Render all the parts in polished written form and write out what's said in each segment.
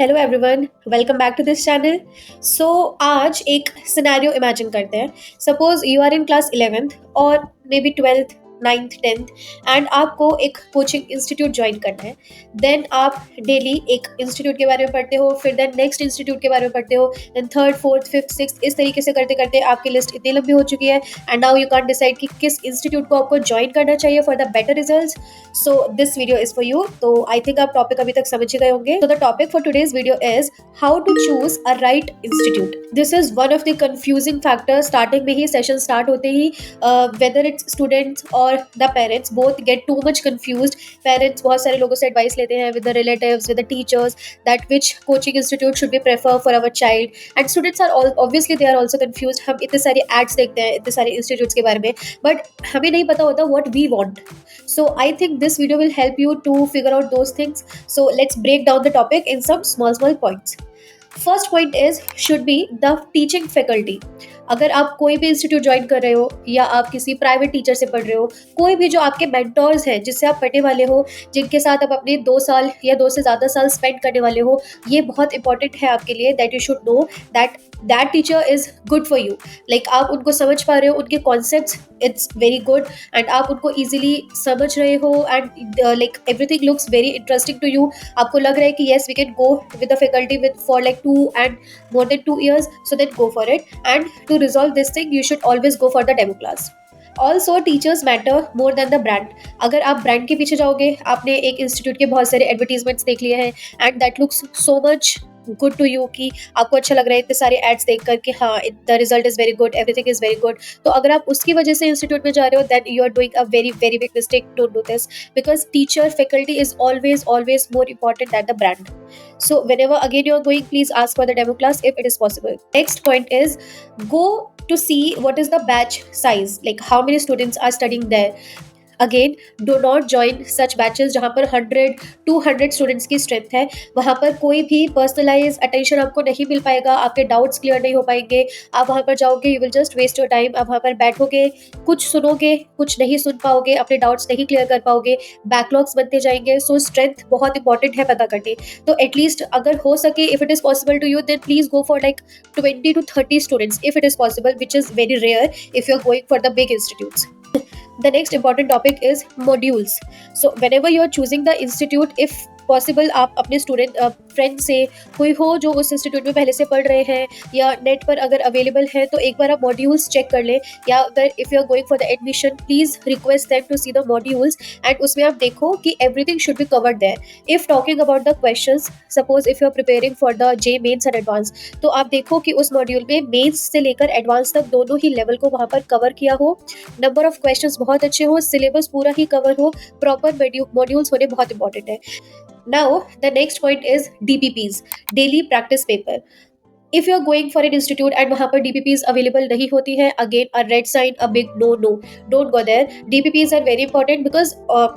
Hello everyone, welcome back to this channel. So आज एक scenario imagine करते हैं। Suppose you are in class 11th और may be 12th, 9th, 10th and आपको एक coaching institute join करना है। देन आप डेली एक इंस्टीट्यूट के बारे में पढ़ते हो, फिर देन नेक्स्ट इंस्टीट्यूट के बारे में पढ़ते हो, then third, fourth, fifth, six, इस तरीके से करते करते आपकी लिस्ट इतनी लंबी हो चुकी है and now you can decide कि किस इंस्टीट्यूट को आपको ज्वाइन करना चाहिए for the better results. So this video is for you. तो आई थिंक आप टॉपिक अभी तक समझ ही गए होंगे। तो the topic for today's video is how to choose a right institute. This is one of the confusing factor. Starting में ही सेशन स्टार्ट होते ही वेदर इट्स स्टूडेंट्स और the parents both get too much confused. Parents बहुत सारे लोगों से advice लेते हैं with the relatives, with the teachers, that which coaching institute should be prefer for our child and students are obviously they are also confused. हम इतने सारे ads देखते हैं इतने सारे इंस्टीट्यूट्स के बारे में, बट हमें नहीं पता होता what we want. So I think this video will help you to figure out those things. So let's break down the topic in some small points. First point is should be the teaching faculty. अगर आप कोई भी institute join कर रहे हो या आप किसी प्राइवेट टीचर से पढ़ रहे हो, कोई भी जो आपके मेंटोर्स हैं जिससे आप पढ़ने वाले हो, जिनके साथ आप अपने 2 साल या 2 से ज़्यादा साल स्पेंड करने वाले हो, ये बहुत इंपॉर्टेंट है आपके लिए that you should know that that teacher is good for you. Like आप उनको समझ पा रहे हो, उनके concepts it's very good and आप उनको ईजिली समझ रहे हो and like everything looks very interesting to you. आपको लग रहा है कि yes we can go with the faculty with for like 2 and more than 2 years, so then go for it. And to resolve this thing you should always go for the demo class. Also teachers matter more than the brand. अगर आप brand के पीछे जाओगे, आपने एक institute के बहुत सारे एडवर्टीजमेंट्स देख लिए हैं and that looks so much good to you कि आपको अच्छा लग रहा है इतने सारे एड्स देख कर कि हाँ the result is very good, everything is very good. तो अगर आप उसकी वजह से इंस्टीट्यूट में जा रहे हो then you are doing a very very big mistake. Don't do this because teacher faculty is always more important than the brand. So whenever again you are going, please ask for the demo class if it is possible. Next point is go to see what is the batch size, like how many students are studying there. Again do not join such batches जहाँ पर 100-200 students की strength है। वहाँ पर कोई भी personalise attention आपको नहीं मिल पाएगा, आपके डाउट्स क्लियर नहीं हो पाएंगे। आप वहाँ पर जाओगे, you will just waste your time. आप वहाँ पर बैठोगे, कुछ सुनोगे, कुछ नहीं सुन पाओगे, अपने डाउट्स नहीं क्लियर कर पाओगे, बैकलॉग्स बनते जाएंगे। सो स्ट्रेंथ बहुत इंपॉर्टेंट है पता करने। तो एटलीस्ट अगर हो सके, if it is possible to you, then please go for like 20 to 30 students if it is possible, which is very rare if you're going for the big institutes. The next important topic is modules. So whenever you are choosing the institute, if possible आप अपने student friend से कोई हो जो उस institute में पहले से पढ़ रहे हैं या नेट पर अगर अवेलेबल है तो एक बार आप मॉड्यूल्स चेक कर लें। या अगर if you are going for the admission, please request them to see the modules and उसमें आप देखो कि everything should be covered there. If talking about the questions, suppose if you are preparing for the JEE mains and advance, तो आप देखो कि उस module में मेन्स से लेकर एडवांस तक दोनों ही लेवल को वहाँ पर कवर किया हो, नंबर ऑफ क्वेश्चंस बहुत अच्छे हो, सिलेबस पूरा ही कवर हो, प्रॉपर मॉड्यूल्स होने बहुत इंपॉर्टेंट है। Now, the next point is DPPs, daily practice paper. If you are going for an institute and वहाँ पर DPPs available नहीं होती है, again a red sign, a big no, don't go there. DPPs are very important because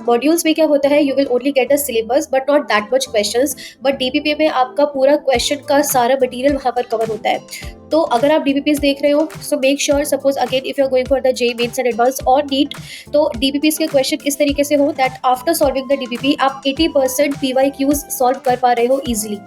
modules में क्या होता है, you will only get the syllabus but not that much questions. But DPP में आपका पूरा question का सारा material वहाँ पर cover होता है। तो अगर आप DPPs देख रहे हो, so make sure, suppose again if you are going for the JEE Mains and Advanced or NEET, तो DPPs के question इस तरीके से हो that after solving the DPP आप 80% PYQs solve कर पा रहे हो easily.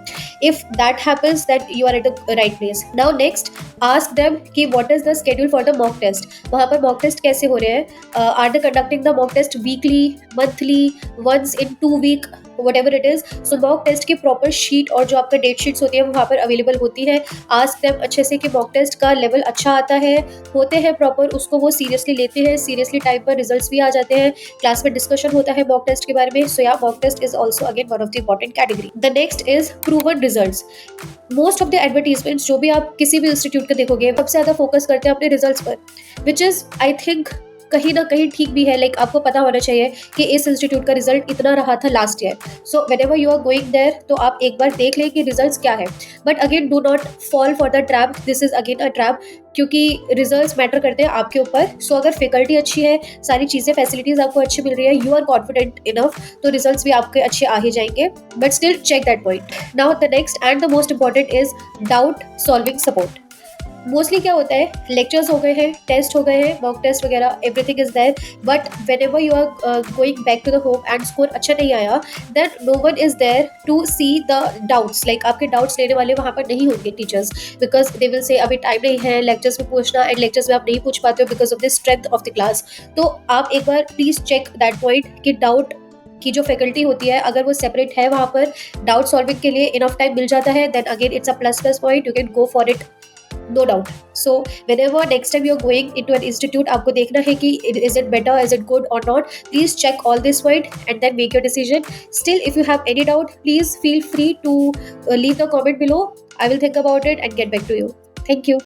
If that happens, then you are at the right place. Now next, ask them कि what is the schedule for the mock test. वहाँ पर mock test कैसे हो रहे हैं? Are they conducting the mock test weekly, monthly, once in 2 week, whatever it is. So mock test की proper sheet और जो आपका डेट शीट्स होती है वहाँ पर अवेलेबल होती है। Ask them अच्छे से कि mock test का लेवल अच्छा आता है, होते हैं प्रॉपर, उसको वो सीरियसली लेते हैं, सीरियसली टाइम पर रिजल्ट्स भी आ जाते हैं, क्लास में डिस्कशन होता है मॉक टेस्ट के बारे में। So yeah mock test is also again one of the important category. The next is proven results. Most of the advertisements जो भी आप किसी भी इंस्टीट्यूट के देखोगे, सबसे ज़्यादा फोकस करते हैं अपने रिजल्ट्स पर, विच इज़ आई थिंक कहीं ना कहीं ठीक भी है। लाइक आपको पता होना चाहिए कि इस इंस्टीट्यूट का रिजल्ट इतना रहा था last year. So whenever you are going there तो आप एक बार देख लें कि रिजल्ट्स क्या है। But again do not fall for the trap, this is again a trap, क्योंकि रिजल्ट्स मैटर करते हैं आपके ऊपर। सो अगर फैकल्टी अच्छी है, सारी चीज़ें फैसिलिटीज़ आपको अच्छी मिल रही है, यू आर कॉन्फिडेंट इनफ, तो रिजल्ट्स भी आपके अच्छे आ ही जाएंगे। But still check that point. Now the next and the most important is doubt solving support. Mostly क्या होता है, लेक्चर्स हो गए हैं, टेस्ट हो गए हैं, मॉक टेस्ट वगैरह, everything is there, but whenever you are going back to the home and score अच्छा नहीं आया, then no one is there to see the doubts, like आपके डाउट्स लेने वाले वहाँ पर नहीं होंगे teachers, because they will say अभी टाइम नहीं है लेक्चर्स में पूछना, एंड लेक्चर्स में आप नहीं पूछ पाते हो because of the strength of the class. तो आप एक बार प्लीज चेक दैट पॉइंट कि डाउट की जो फैकल्टी होती है अगर वो सेपरेट है, वहाँ पर डाउट सॉल्विंग के लिए इनफ टाइम मिल जाता है, then again it's a plus plus point, you can go for it, no doubt. So whenever next time you're going into an institute, आपको देखना है कि is it better, is it good or not, please check all this point and then make your decision. Still, if you have any doubt, please feel free to leave the comment below. I will think about it and get back to you. Thank you.